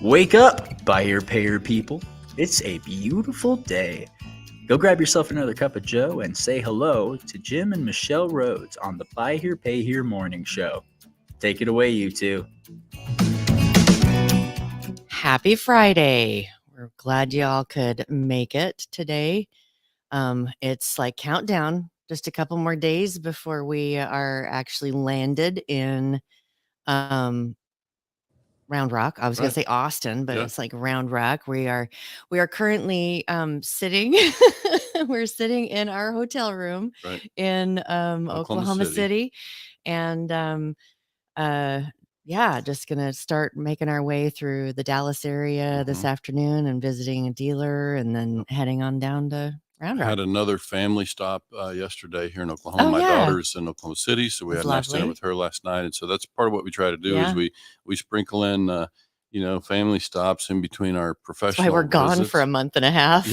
Wake up, buyer payer people. It's a beautiful day. Go grab yourself another cup of joe and say hello to Jim and Michelle Rhodes on the Buy Here Pay Here morning show. Take it away, you two. Happy Friday. We're glad y'all could make it today. It's like countdown, just a couple more days before we are actually landed in Round Rock. I was going to say Austin, but it's like Round Rock. We are currently sitting. We're sitting in our hotel room in Oklahoma City, and just gonna start making our way through the Dallas area this afternoon and visiting a dealer, and then heading on down to Round Rock. I had another family stop yesterday here in Oklahoma. My daughter's in Oklahoma City, so we had a nice dinner with her last night. And so that's part of what we try to do is we sprinkle in family stops in between our professional. That's why we're gone visits for a month and a half.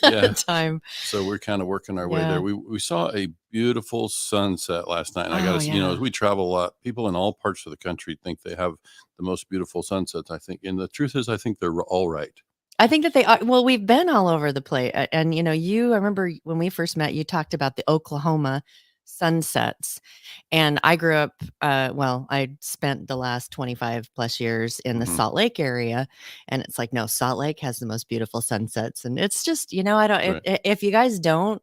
At the time. So we're kind of working our way there. We saw a beautiful sunset last night. And I got to as we travel a lot, people in all parts of the country think they have the most beautiful sunsets, I think. And the truth is, I think they're all right. I think that they are. Well, we've been all over the place. And, I remember when we first met, you talked about the Oklahoma sunsets. And I grew up, I spent the last 25 plus years in the Salt Lake area. And it's like, no, Salt Lake has the most beautiful sunsets. And it's just, if you guys don't,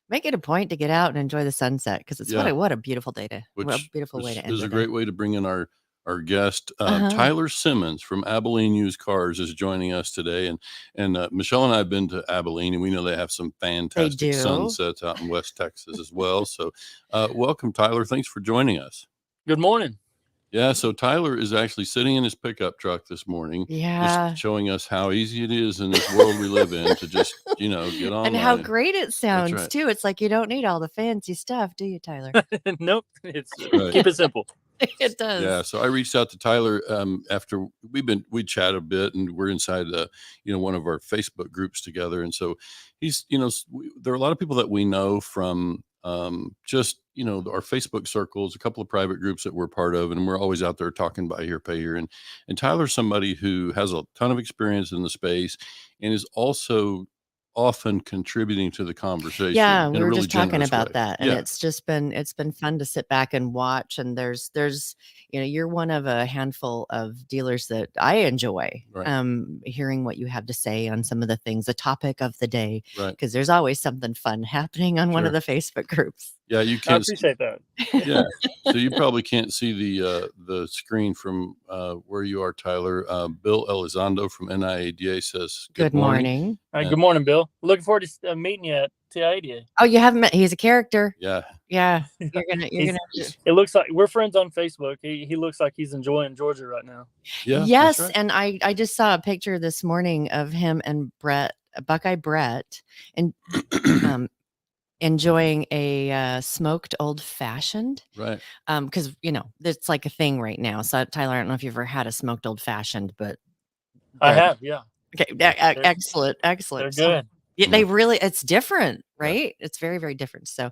make it a point to get out and enjoy the sunset, because it's what a beautiful day what a beautiful way to end it. This is a great way to bring in our guest. Tyler Simmons from Abilene Used Cars is joining us today. And Michelle and I have been to Abilene, and we know they have some fantastic sunsets out in West Texas as well. So welcome, Tyler. Thanks for joining us. Good morning. Yeah, so Tyler is actually sitting in his pickup truck this morning, just showing us how easy it is in this world we live in to just, get on. And how great it sounds, too. It's like you don't need all the fancy stuff, do you, Tyler? Nope. It's keep it simple. It does. Yeah. So I reached out to Tyler after we chat a bit, and we're inside one of our Facebook groups together. And so he's, there are a lot of people that we know from our Facebook circles, a couple of private groups that we're part of, and we're always out there talking Buy Here, Pay Here. And Tyler's somebody who has a ton of experience in the space and is also often contributing to the conversation. Yeah, we were just talking about that, and it's been fun to sit back and watch. And there's you're one of a handful of dealers that I enjoy hearing what you have to say on some of the things, the topic of the day, because there's always something fun happening on one of the Facebook groups. Yeah, you can't. I appreciate that. Yeah, so you probably can't see the screen from where you are, Tyler. Bill Elizondo from NIADA says, "Good morning." All right, good morning, Bill. Looking forward to meeting you at TIADA. Oh, you haven't met? He's a character. Yeah. You're gonna. It looks like we're friends on Facebook. He looks like he's enjoying Georgia right now. Yeah. Yes, right. And I just saw a picture this morning of him and Buckeye Brett, and enjoying a smoked old fashioned, right? Because it's like a thing right now. So Tyler, I don't know if you've ever had a smoked old fashioned, but I have. Yeah. Okay. Excellent. They're good. They really, it's different, right? Yeah. It's very, very different. So,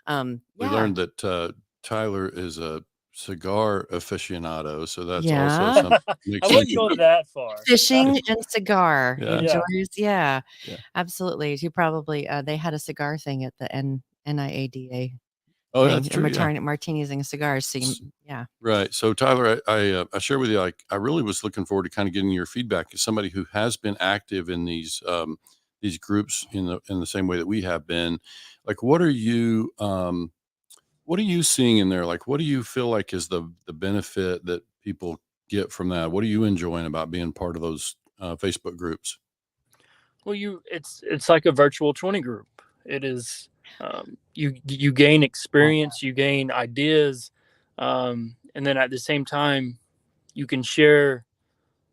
we learned that Tyler is a cigar aficionado, so that's also something. I wouldn't go that far. Fishing and cigar. Yeah. Absolutely. You probably they had a cigar thing at the NIADA. Oh, that's true. Martinis and cigars. So right. So Tyler, I share with you, I really was looking forward to kind of getting your feedback as somebody who has been active in these groups in the same way that we have been. Like, what are you seeing in there? Like, what do you feel like is the benefit that people get from that? What are you enjoying about being part of those Facebook groups? Well, it's like a virtual 20 group. It is, you gain experience, you gain ideas. And then at the same time, you can share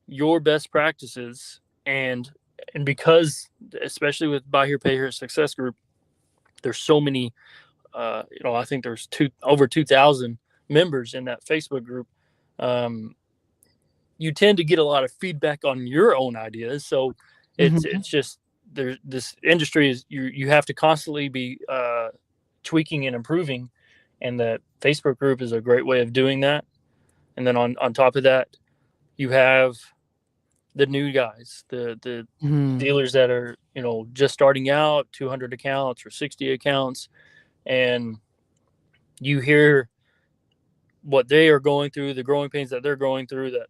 your best practices. And because, especially with Buy Here, Pay Here Success Group, there's so many, I think there's over 2,000 members in that Facebook group. You tend to get a lot of feedback on your own ideas. So it's just, this industry is, you have to constantly be tweaking and improving. And the Facebook group is a great way of doing that. And then on top of that, you have the new guys, the Mhm. dealers that are, just starting out, 200 accounts or 60 accounts, and you hear what they are going through, the growing pains that they're going through. That,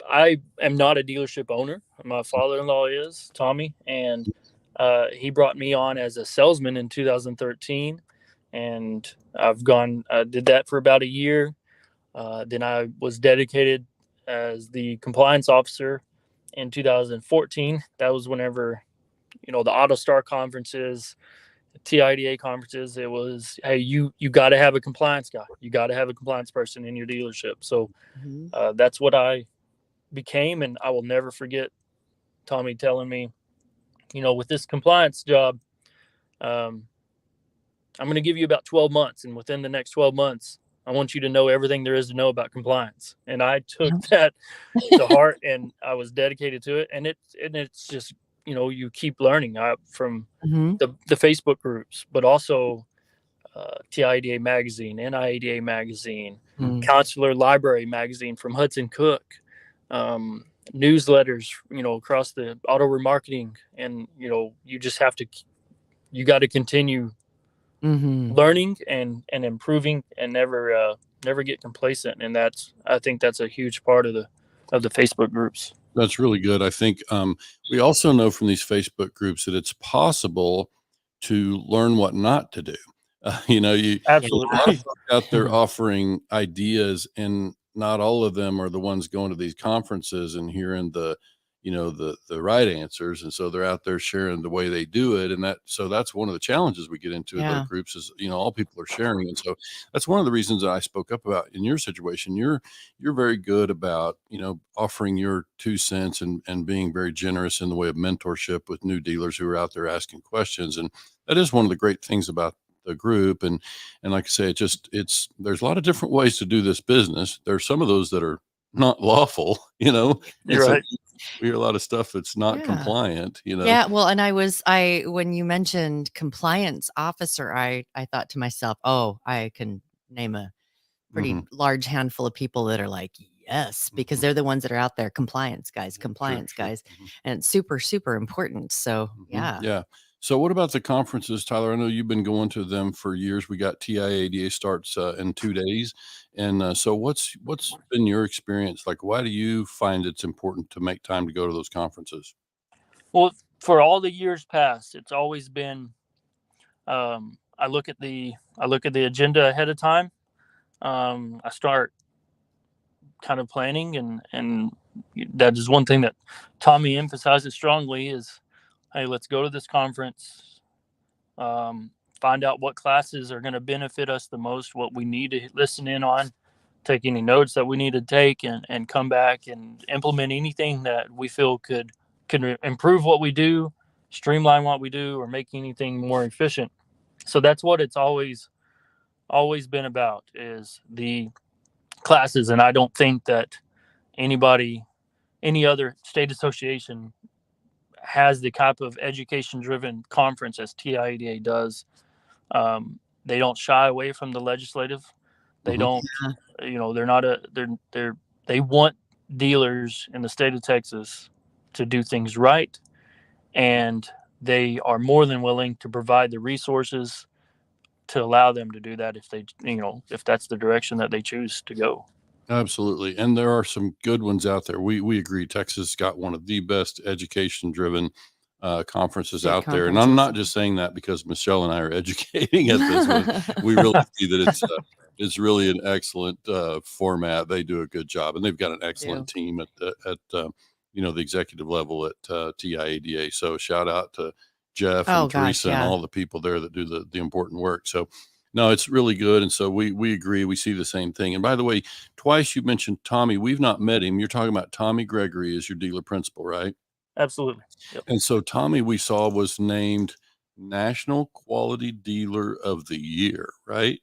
I am not a dealership owner. My father-in-law is Tommy, and he brought me on as a salesman in 2013, and I did that for about a year. Then I was dedicated as the compliance officer in 2014. That was whenever, the AutoStar conferences, TIDA conferences, it was, hey, you got to have a compliance guy. You got to have a compliance person in your dealership. So Mhm. that's what I became. And I will never forget Tommy telling me, with this compliance job, um, I'm going to give you about 12 months. And within the next 12 months, I want you to know everything there is to know about compliance. And I took that to heart, and I was dedicated to it. And it's just, you keep learning from Mhm. the Facebook groups, but also TIDA magazine, NIADA magazine, Mm. Consular Library magazine from Hudson Cook, newsletters, across the auto remarketing. And, you got to continue Mhm. learning and improving, and never get complacent. And I think that's a huge part of the Facebook groups. That's really good. I think we also know from these Facebook groups that it's possible to learn what not to do. You Absolutely. a lot of folks out there offering ideas, and not all of them are the ones going to these conferences and hearing the right answers. And so they're out there sharing the way they do it. And that's one of the challenges we get into in Yeah. those groups is, all people are sharing. And so that's one of the reasons that I spoke up about in your situation. You're very good about, offering your 2 cents and being very generous in the way of mentorship with new dealers who are out there asking questions. And that is one of the great things about the group. And like I say, there's a lot of different ways to do this business. There's some of those that are not lawful, and You're so right. we hear a lot of stuff that's not Yeah. compliant, Yeah, well, and when you mentioned compliance officer, I thought to myself, oh, I can name a pretty Mhm. large handful of people that are like, yes, because Mhm. they're the ones that are out there, compliance guys, Sure, compliance sure. guys, Mhm. and it's super, super important. So Mhm. yeah. Yeah. So what about the conferences, Tyler? I know you've been going to them for years. We got TIADA starts in 2 days. And so what's been your experience? Like, why do you find it's important to make time to go to those conferences? Well, for all the years past, it's always been, I look at the agenda ahead of time. I start kind of planning, and that is one thing that Tommy emphasizes strongly is, hey, let's go to this conference, find out what classes are going to benefit us the most, what we need to listen in on, take any notes that we need to take, and come back and implement anything that we feel could improve what we do, streamline what we do, or make anything more efficient. So that's what it's always been about, is the classes. And I don't think that any other state association has the type of education driven conference as TIADA does. They don't shy away from the legislative. They Mhm. don't, Yeah. they're not they want dealers in the state of Texas to do things right. And they are more than willing to provide the resources to allow them to do that if that's the direction that they choose to go. Absolutely. And there are some good ones out there. We agree. Texas got one of the best education driven conferences State out there. And I'm not conferences. just saying that because Michelle and I are educating at this one. We really see that it's really an excellent format. They do a good job, and they've got an excellent Do. team at the executive level at TIADA. So shout out to Jeff Oh and gosh, Teresa and yeah. all the people there that do the important work. So no, it's really good. And so we agree. We see the same thing. And by the way, twice you mentioned Tommy. We've not met him. You're talking about Tommy Gregory as your dealer principal, right? Absolutely. Yep. And so Tommy, we saw, was named National Quality Dealer of the Year, right?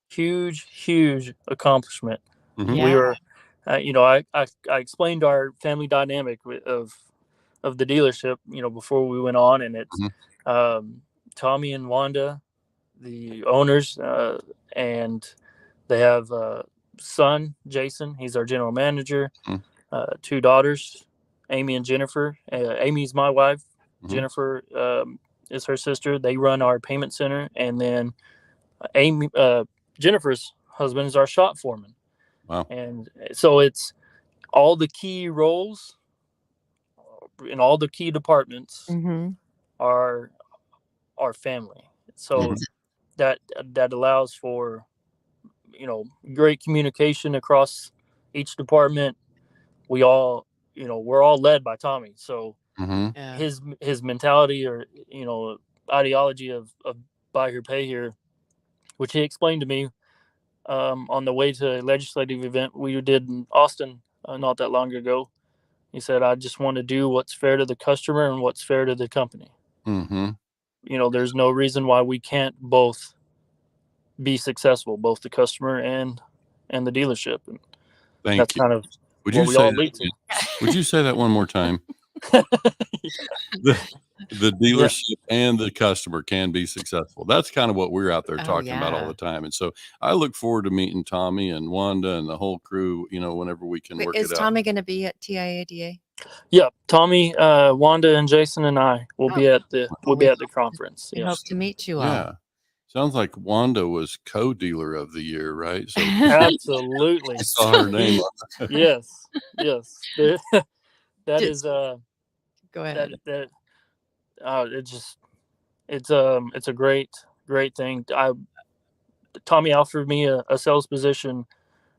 Huge accomplishment. Mm-hmm. We Yeah. were, I explained our family dynamic of the dealership, before we went on, and it's, Mm-hmm. Tommy and Wanda, the owners, and they have son Jason. He's our general manager. two daughters, Amy and Jennifer. Amy's my wife. Mhm. Jennifer is her sister. They run our payment center, and then Jennifer's husband is our shop foreman. Wow. And so it's all the key roles in all the key departments Mm-hmm. are our family. So Mhm. that allows for great communication across each department. We're all led by Tommy. So Mm-hmm. Yeah. his mentality or ideology of buy here pay here, which he explained to me on the way to a legislative event we did in Austin not that long ago. He said, I just want to do what's fair to the customer and what's fair to the company. Mm-hmm. There's no reason why we can't both be successful, both the customer and the dealership. And Thank that's you. kind of Would what you we say all that lead to. Would you say that one more time? The dealership and the customer can be successful. That's kind of what we're out there talking about all yeah. the time. And so I look forward to meeting Tommy and Wanda and the whole crew, whenever we can Wait, work is it out. Tommy going to be at TIADA? Yeah, Tommy, Wanda, and Jason and I will be at the conference. We Yeah, hope to meet you all. Yeah. Sounds like Wanda was co-dealer of the year, right? So absolutely. I saw her name. Yes. That Just- is Go ahead. it's a great thing. Tommy offered me a sales position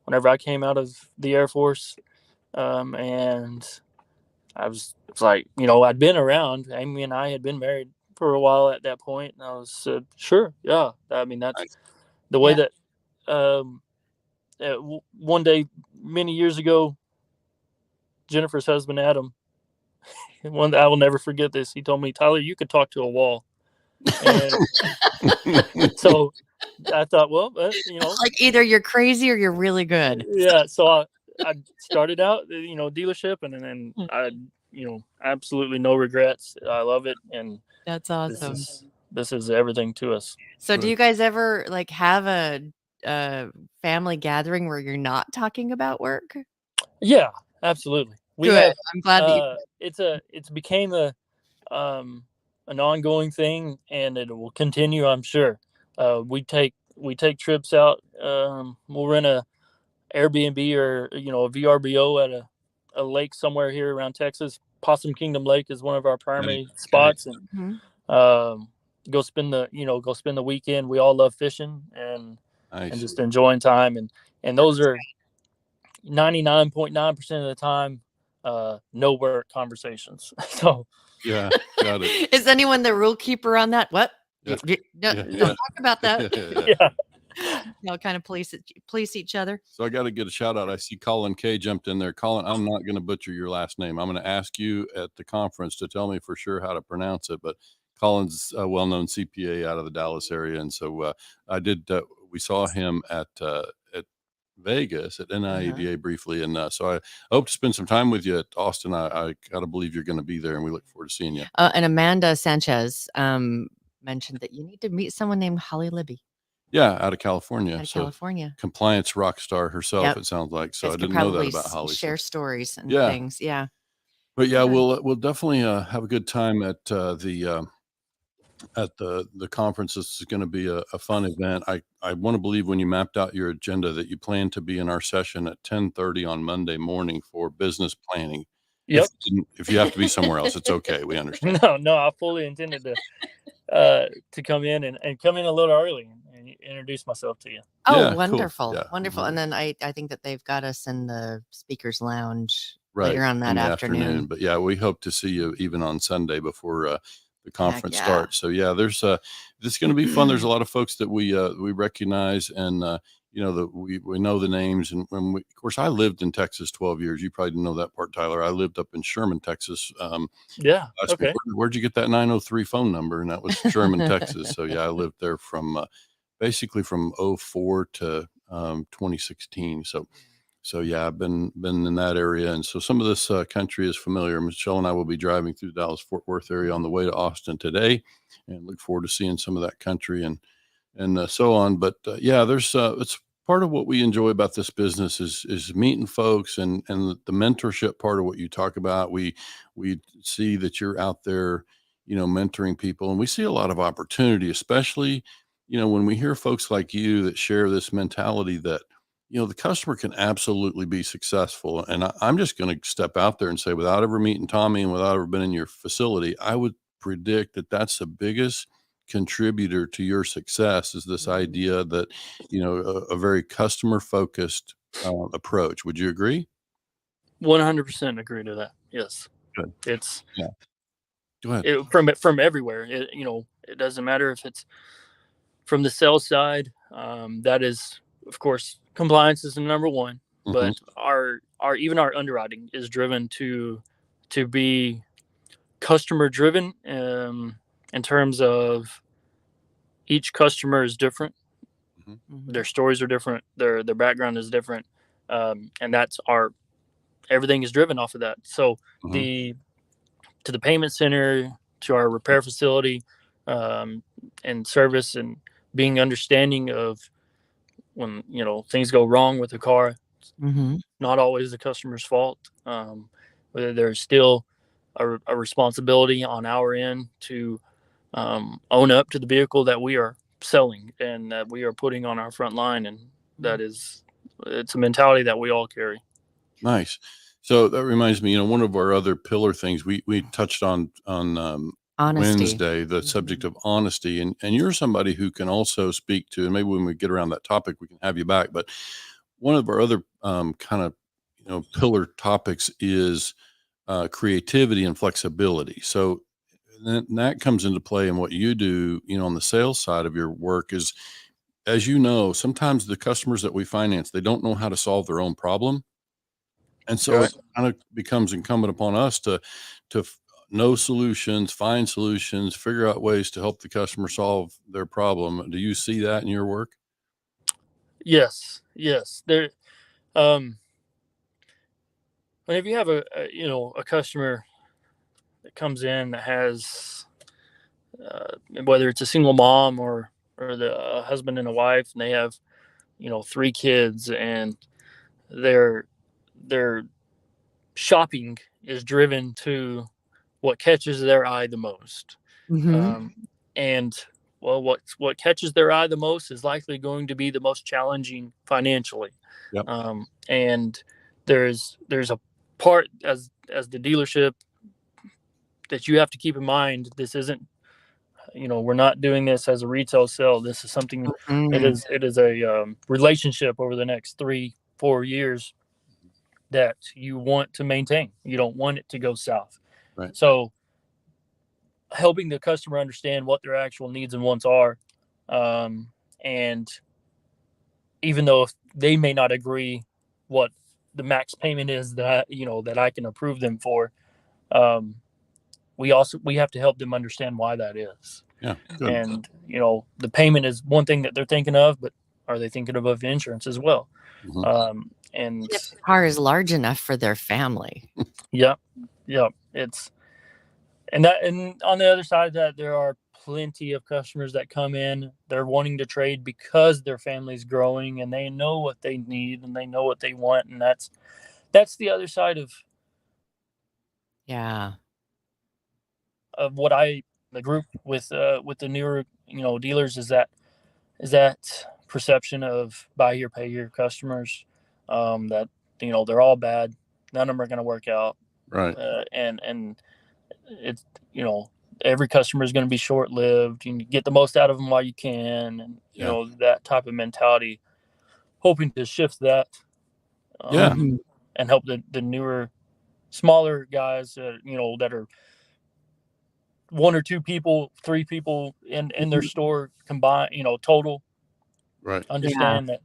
whenever I came out of the Air Force, and I was like, I'd been around. Amy and I had been married for a while at that point, and I was said, sure, yeah. I mean, that's Nice. the way Yeah. that one day many years ago, Jennifer's husband Adam, one I will never forget this. He told me, Tyler, you could talk to a wall, and so I thought, well, Like either you're crazy or you're really good. yeah. So I started out, dealership, and then I, absolutely no regrets. I love it, and That's awesome. this is everything to us. So do you guys ever like have a family gathering where you're not talking about work? Yeah, absolutely. We Good. have. I'm glad that It's became an ongoing thing, and it will continue, I'm sure. We take trips out. We'll rent a Airbnb or a VRBO at a lake somewhere here around Texas. Possum Kingdom Lake is one of our primary spots, and Mhm. go spend the weekend. We all love fishing and Nice. just enjoying time, and those are 99.9% of the time no work conversations. So Yeah, got it. Is anyone the rule keeper on that? What? Yeah. Don't Yeah. talk about that. yeah. Kind of police each other. So I got to get a shout out. I see Colin K jumped in there. Colin, I'm not going to butcher your last name. I'm going to ask you at the conference to tell me for sure how to pronounce it. But Colin's a well-known CPA out of the Dallas area, and so I did. We saw him at Vegas at NIADA briefly, and so I hope to spend some time with you at Austin. I got to believe you're going to be there, and we look forward to seeing you. And Amanda Sanchez mentioned that you need to meet someone named Holly Libby. Yeah, out of California. Out of California. Compliance rock star herself, Yep. it sounds like. So I Could didn't know that probably about Holly. share stories and Yeah. things. Yeah. But yeah, Good. we'll definitely have a good time at the conference. This is going to be a fun event. I want to believe when you mapped out your agenda that you plan to be in our session at 10:30 on Monday morning for business planning. Yep. If you have to be somewhere else, it's okay. We understand. No, I fully intended to come in and come in a little early and introduce myself to you. Oh, Yeah, cool. wonderful. Yeah. Wonderful. And then I think that they've got us in the speakers lounge Right, later on that in the afternoon. But yeah, we hope to see you even on Sunday before the conference yeah. starts. So yeah, there's this is going to be fun. There's a lot of folks that we recognize, and that we know the names. And when of course, I lived in Texas 12 years. You probably didn't know that part, Tyler. I lived up in Sherman, Texas. Yeah. Okay. Where'd you get that 903 phone number? And that was Sherman, Texas. So yeah, I lived there from basically from 04 to 2016. So yeah, I've been in that area, and so some of this country is familiar. Michelle and I will be driving through the Dallas-Fort Worth area on the way to Austin today, and look forward to seeing some of that country and so on. But yeah, there's it's part of what we enjoy about this business is meeting folks and the mentorship part of what you talk about. We see that you're out there, mentoring people, and we see a lot of opportunity, especially, when we hear folks like you that share this mentality that, the customer can absolutely be successful. And I'm just going to step out there and say, without ever meeting Tommy and without ever been in your facility, I would predict that that's the biggest contributor to your success, is this idea that, a very customer focused approach. Would you agree? 100% agree to that. Yes. Good. It's Yeah. Go ahead. from everywhere. It doesn't matter if it's from the sales side. That is, of course, compliance is the number one, but our even our underwriting is driven to be customer driven, in terms of each customer is different. Their stories are different. Their background is different. And that's everything is driven off of that. So to the payment center, to our repair facility, and service, and being understanding of when, things go wrong with the car, not always the customer's fault. Whether there's still a responsibility on our end to own up to the vehicle that we are selling and that we are putting on our front line. And it's a mentality that we all carry. Nice. So that reminds me, one of our other pillar things we touched on Honesty. Wednesday, the subject of honesty, and you're somebody who can also speak to, and maybe when we get around that topic, we can have you back. But one of our other kind of, pillar topics is creativity and flexibility. So that comes into play in what you do, on the sales side of your work is, as you know, sometimes the customers that we finance, they don't know how to solve their own problem. And so it kind of becomes incumbent upon us to know solutions, find solutions, figure out ways to help the customer solve their problem. Do you see that in your work? Yes. There, whenever you have a customer that comes in that has, whether it's a single mom or the husband and a wife, and they have, 3 kids, and their shopping is driven to what catches their eye the most. And well, what catches their eye the most is likely going to be the most challenging financially. Yep. And there's a part as the dealership that you have to keep in mind. This isn't, we're not doing this as a retail sale. This is something it is a relationship over the next 3-4 years that you want to maintain. You don't want it to go south. Right. So helping the customer understand what their actual needs and wants are, and even though if they may not agree what the max payment is that I can approve them for, we have to help them understand why that is. Yeah. Good. And the payment is one thing that they're thinking of, but are they thinking of insurance as well? And if the car is large enough for their family. Yeah. It's and on the other side of that, there are plenty of customers that come in, they're wanting to trade because their family's growing and they know what they need and they know what they want, and that's the other side of what the group with the newer dealers is that perception of buy here pay here customers, that they're all bad, none of them are going to work out, right? And it's every customer is going to be short lived. You get the most out of them while you can, and that type of mentality. Hoping to shift that, and help the newer, smaller guys, that are 1 or 2 people, 3 people in their store combined, total. Right. Understand that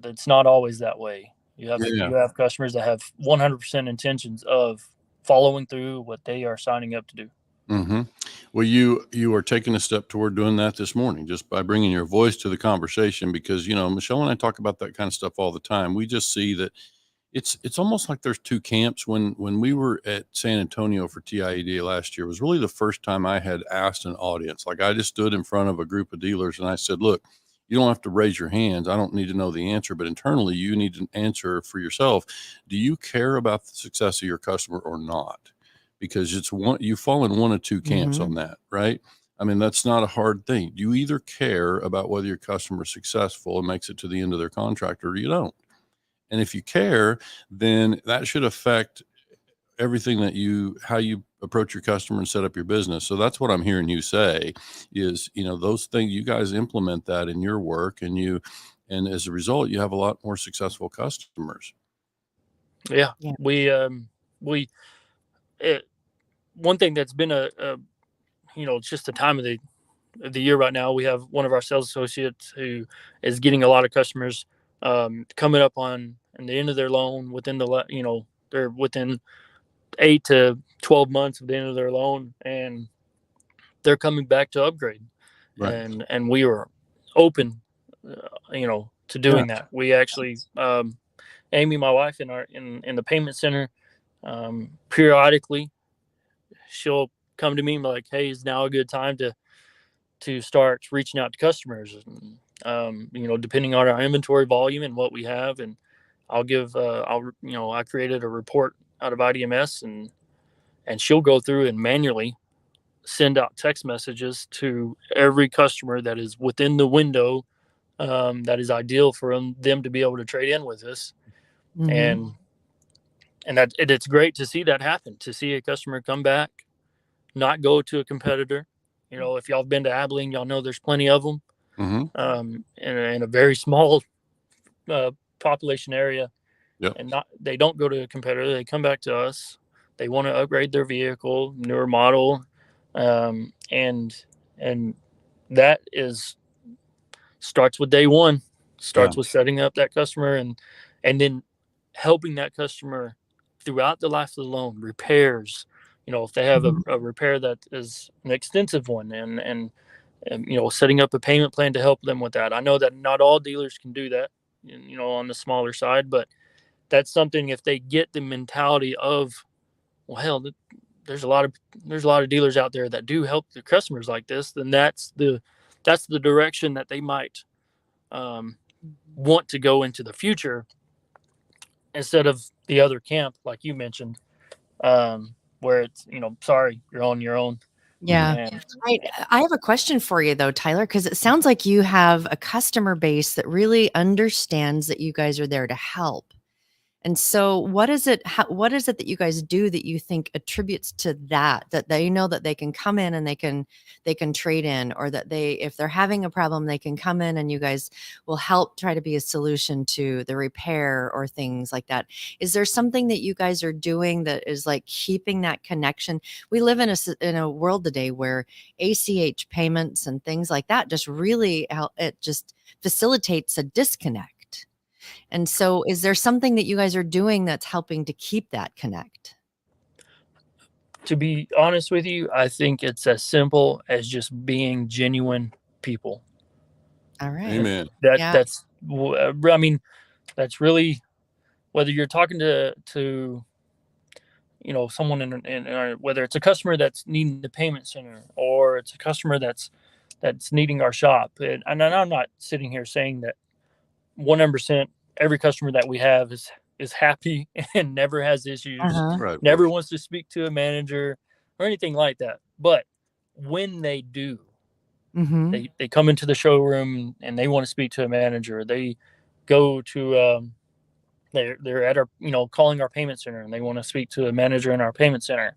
it's not always that way. You have customers that have 100% intentions of following through what they are signing up to do. Well, you are taking a step toward doing that this morning just by bringing your voice to the conversation, because Michelle and I talk about that kind of stuff all the time. We just see that it's almost like there's 2 camps. When we were at San Antonio for TIED last year, was really the first time I had asked an audience. Like, I just stood in front of a group of dealers and I said, look, You don't have to raise your hands. I don't need to know the answer, but internally you need to answer for yourself. Do you care about the success of your customer or not? Because you fall in one of two camps on that, right? I mean, that's not a hard thing. You either care about whether your customer is successful and makes it to the end of their contract, or you don't. And if you care, then that should affect everything how you approach your customer and set up your business. So that's what I'm hearing you say is, those things, you guys implement that in your work, and as a result, you have a lot more successful customers. Yeah. One thing that's been it's just the time of the year right now. We have one of our sales associates who is getting a lot of customers coming up on the end of their loan they're within 8 to 12 months of the end of their loan, and they're coming back to upgrade. Right. And we were open, to doing that. We actually, Amy, my wife, in the payment center, periodically, she'll come to me and be like, "Hey, is now a good time to start reaching out to customers?" And, depending on our inventory volume and what we have, and I'll give, I created a report out of IDMS, and she'll go through and manually send out text messages to every customer that is within the window that is ideal for them to be able to trade in with us. And that it's great to see that happen, to see a customer come back, not go to a competitor. If y'all have been to Abilene, y'all know there's plenty of them. In a very small population area. Yep. And they don't go to a competitor. They come back to us. They want to upgrade their vehicle, newer model, and that starts with day one. Starts with setting up that customer and then helping that customer throughout the life of the loan. Repairs, if they have a repair that is an extensive one, and setting up a payment plan to help them with that. I know that not all dealers can do that, on the smaller side, but that's something, if they get the mentality of, well, hell, there's a lot of dealers out there that do help their customers like this, then that's the direction that they might want to go into the future, instead of the other camp, like you mentioned, where it's, sorry, you're on your own. Yeah. I have a question for you though, Tyler, because it sounds like you have a customer base that really understands that you guys are there to help. And so what is it that you guys do that you think attributes to that they know that they can come in and they can trade in, or that if they're having a problem, they can come in and you guys will help try to be a solution to the repair or things like that? Is there something that you guys are doing that is like keeping that connection? We live in a world today where ACH payments and things like that just really it just facilitates a disconnect. And so is there something that you guys are doing that's helping to keep that connect? To be honest with you, I think it's as simple as just being genuine people. All right. Amen. That's really, whether you're talking to someone in whether it's a customer that's needing the payment center, or it's a customer that's needing our shop. And I'm not sitting here saying that 100% every customer that we have is happy and never has issues, Right, never wants to speak to a manager or anything like that. But when they do, they come into the showroom and they want to speak to a manager. They go to they're at our calling our payment center and they want to speak to a manager in our payment center.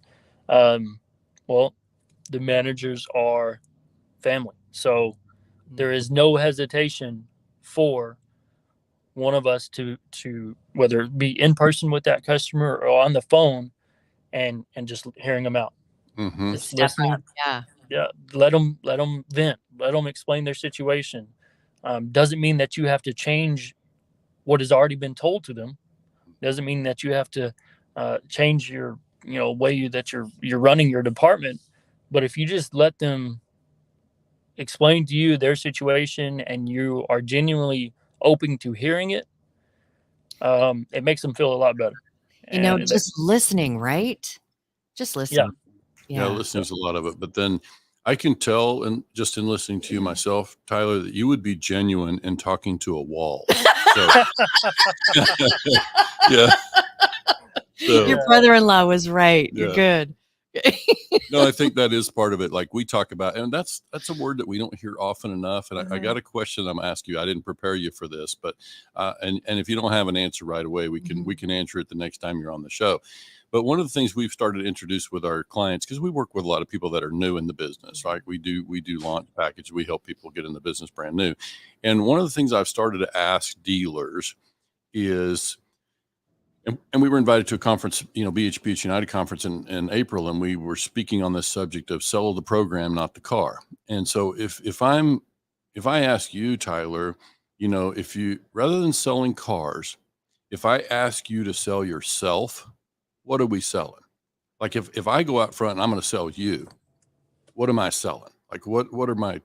Well, the managers are family, so there is no hesitation for one of us to whether it be in person with that customer or on the phone, and just hearing them out. Just listening. Yeah. Let them vent. Let them explain their situation. Doesn't mean that you have to change what has already been told to them. Doesn't mean that you have to change your way that you're running your department. But if you just let them explain to you their situation and you are genuinely open to hearing it, it makes them feel a lot better. Just listening, right? Just listening. Yeah, listening is a lot of it. But then I can tell, and just in listening to you myself, Tyler, that you would be genuine in talking to a wall. So, yeah. So, Your brother-in-law was right. You're Yeah. good. no, I think that is part of it. Like we talk about, and that's a word that we don't hear often enough. And I got a question I'm asking you. I didn't prepare you for this, but and if you don't have an answer right away, we can answer it the next time you're on the show. But one of the things we've started to introduce with our clients, because we work with a lot of people that are new in the business, right? We do launch package. We help people get in the business brand new. And one of the things I've started to ask dealers is, and we were invited to a conference, BHPH United conference in April, and we were speaking on this subject of sell the program, not the car. And so if I ask you, Tyler, if you, rather than selling cars, if I ask you to sell yourself, what are we selling? Like if I go out front and I'm going to sell you, what am I selling? Like what are my,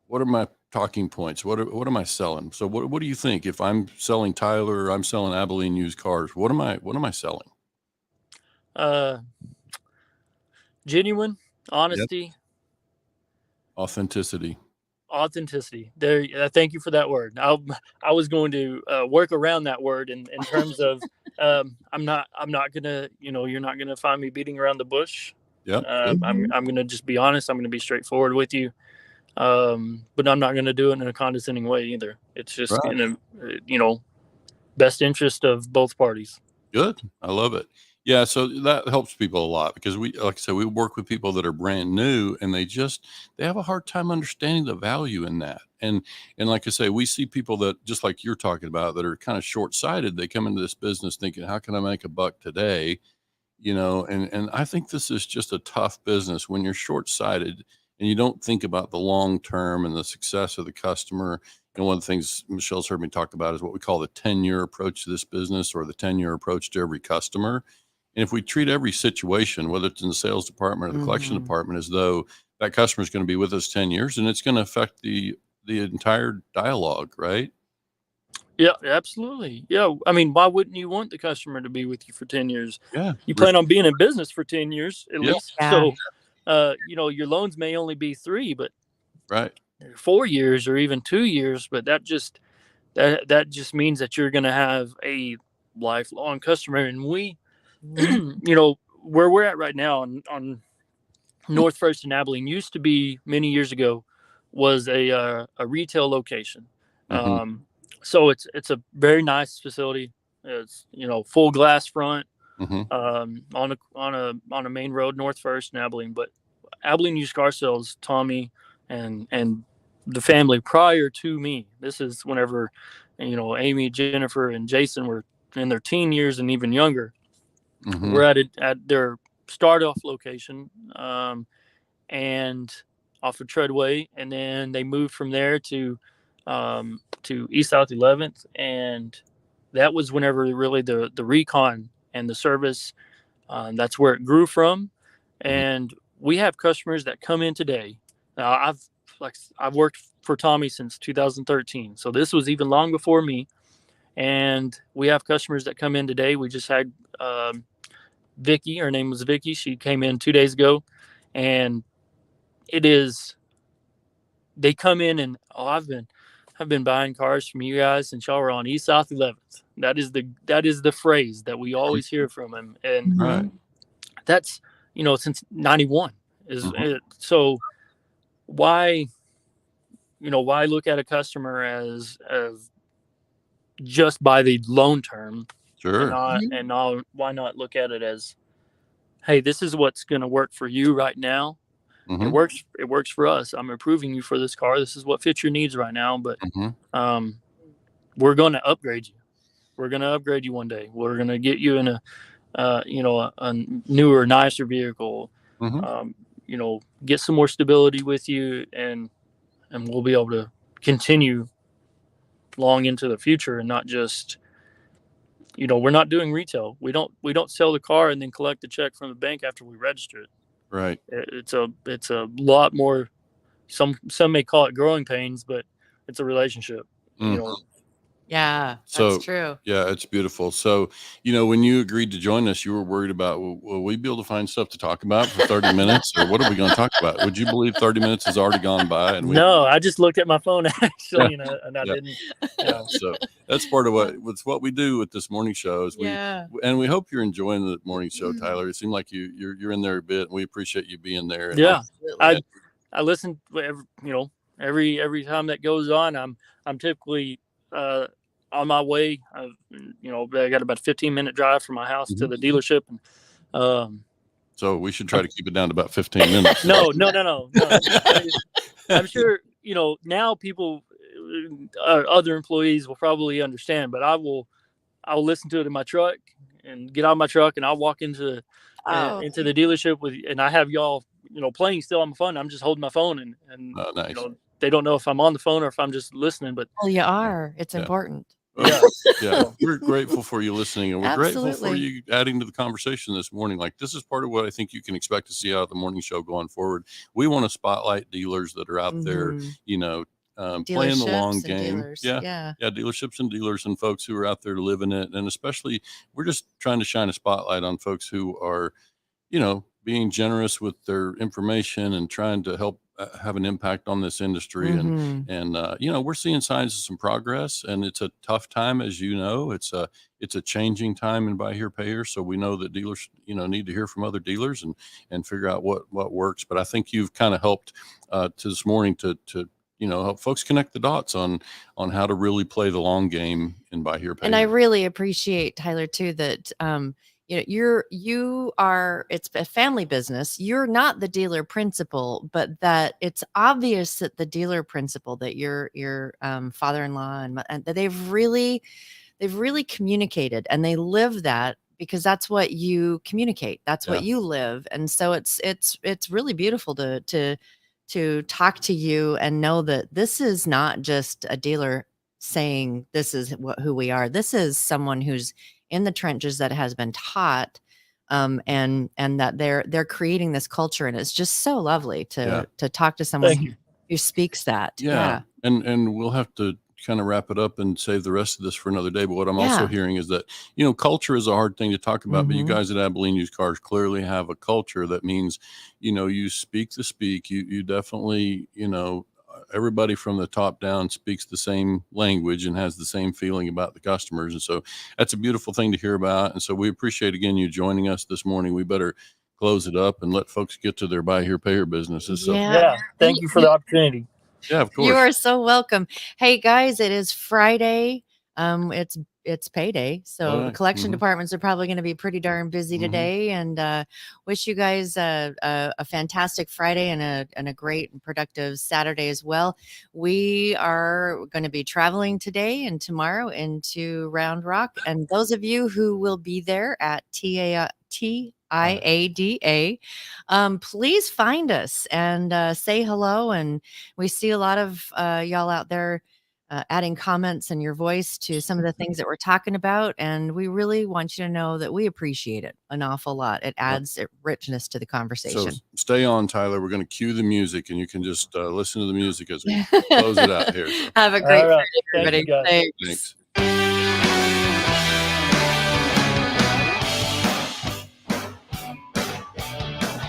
what are my talking points? What am I selling? So what do you think? If I'm selling Tyler or I'm selling Abilene used cars, what am I selling? Genuine, honesty, Authenticity. There, thank you for that word. I was going to work around that word in terms of I'm not gonna, you're not gonna find me beating around the bush. Yeah. I'm gonna just be honest. I'm gonna be straightforward with you. But I'm not gonna do it in a condescending way either. It's just Right. in a best interest of both parties. Good. I love it. Yeah. So that helps people a lot because like I said, we work with people that are brand new and they have a hard time understanding the value in that. And like I say, we see people that, just like you're talking about, that are kind of short-sighted. They come into this business thinking, how can I make a buck today? And I think this is just a tough business when you're short-sighted and you don't think about the long term and the success of the customer. And one of the things Michelle's heard me talk about is what we call the 10-year approach to this business, or the 10-year approach to every customer. And if we treat every situation, whether it's in the sales department or the collection department, as though that customer is going to be with us 10 years, and it's going to affect the entire dialogue, right? Yeah, absolutely. Yeah. I mean, why wouldn't you want the customer to be with you for 10 years? Yeah. You plan on being in business for 10 years at least. Yeah. So, your loans may only be 3, but Right. 4 years or even 2 years, but that just means that you're going to have a lifelong customer. And we, where we're at right now on North First and Abilene used to be, many years ago, was a retail location. So it's a very nice facility. It's full glass front, on a main road, North First and Abilene. But Abilene Used Car Sales, Tommy and the family prior to me. This is whenever Amy, Jennifer, and Jason were in their teen years and even younger. We're at their start off location, and off of Treadway, and then they moved from there to East South 11th, and that was whenever really the recon and the service, that's where it grew from. And we have customers that come in today. Now I've worked for Tommy since 2013, so this was even long before me. And we have customers that come in today. We just had Vicky. Her name was Vicky. She came in 2 days ago, and they come in and I've been buying cars from you guys since y'all were on East South 11th. That is the phrase that we always hear from him, and that's since 91 so why look at a customer as just by the loan term? Sure. Why not look at it as, hey, this is what's going to work for you right now. It works for us. I'm approving you for this car. This is what fits your needs right now. But we're going to upgrade you. We're going to upgrade you one day. We're going to get you in a newer, nicer vehicle. Get some more stability with you, and we'll be able to continue long into the future, and not just, we're not doing retail. We don't sell the car and then collect the check from the bank after we register it. Right. It's a lot more. Some may call it growing pains, but it's a relationship. Yeah, So, that's true. yeah, it's beautiful. So, when you agreed to join us, you were worried about, will we be able to find stuff to talk about for 30 minutes, or what are we going to talk about? Would you believe 30 minutes has already gone by? And No, I just looked at my phone actually, and I Yeah. didn't. So that's part of what we do with this morning show is Yeah. we hope you're enjoying the morning show, Tyler. It seemed like you're in there a bit, and we appreciate you being there. And Yeah, Absolutely. I listen every time that goes on. I'm typically on my way. I got about a 15-minute drive from my house to the dealership, and so we should try to keep it down to about 15 minutes. no. I'm sure now people, other employees will probably understand, but I'll listen to it in my truck and get out of my truck, and I'll walk into the dealership and I have y'all playing still on my phone. I'm just holding my phone, and Oh, nice. they don't know if I'm on the phone or if I'm just listening. But Well, you are. It's important. Yeah, we're grateful for you listening, and we're grateful for Absolutely. you adding to the conversation this morning. Like, this is part of what I think you can expect to see out of the morning show going forward. We want to spotlight dealers that are out there, playing the long Dealerships and game. dealers. Yeah, dealerships and dealers and folks who are out there living it. And especially, we're just trying to shine a spotlight on folks who are, being generous with their information and trying to help have an impact on this industry. Mhm. And we're seeing signs of some progress, and it's a tough time, as you know. It's a changing time in buy here, pay here. So we know that dealers, need to hear from other dealers and figure out what works. But I think you've kind of helped to this morning to help folks connect the dots on how to really play the long game in buy here, pay And I here. really appreciate, Tyler, too, that you are, it's a family business. You're not the dealer principal, but that it's obvious that the dealer principal, that your father-in-law and that they've really communicated, and they live that, because that's what you communicate. That's what you live. And so it's really beautiful to talk to you and know that this is not just a dealer saying this is who we are. This is someone who's in the trenches, that has been taught, and that they're creating this culture. And it's just so lovely to talk to someone who speaks that. Yeah. And we'll have to kind of wrap it up and save the rest of this for another day. But what I'm also hearing is that, culture is a hard thing to talk about, but you guys at Abilene Used Cars clearly have a culture that means, you speak the speak. You definitely, everybody from the top down speaks the same language and has the same feeling about the customers. And so that's a beautiful thing to hear about. And so we appreciate, again, you joining us this morning. We better close it up and let folks get to their buy here, pay here businesses. So thank you for the opportunity. yeah, of course. You are so welcome. Hey guys, it is Friday. It's payday, so the collection departments are probably going to be pretty darn busy today. And wish you guys a fantastic Friday and a great and productive Saturday as well. We are going to be traveling today and tomorrow into Round Rock, and those of you who will be there at TIADA, please find us and say hello. And we see a lot of y'all out there adding comments and your voice to some of the things that we're talking about. And we really want you to know that we appreciate it an awful lot. It adds richness to the conversation. So stay on, Tyler. We're going to cue the music, and you can just listen to the music as we close it out here. So. Have a great Friday, Thank everybody. you, guys. Thanks. Thanks.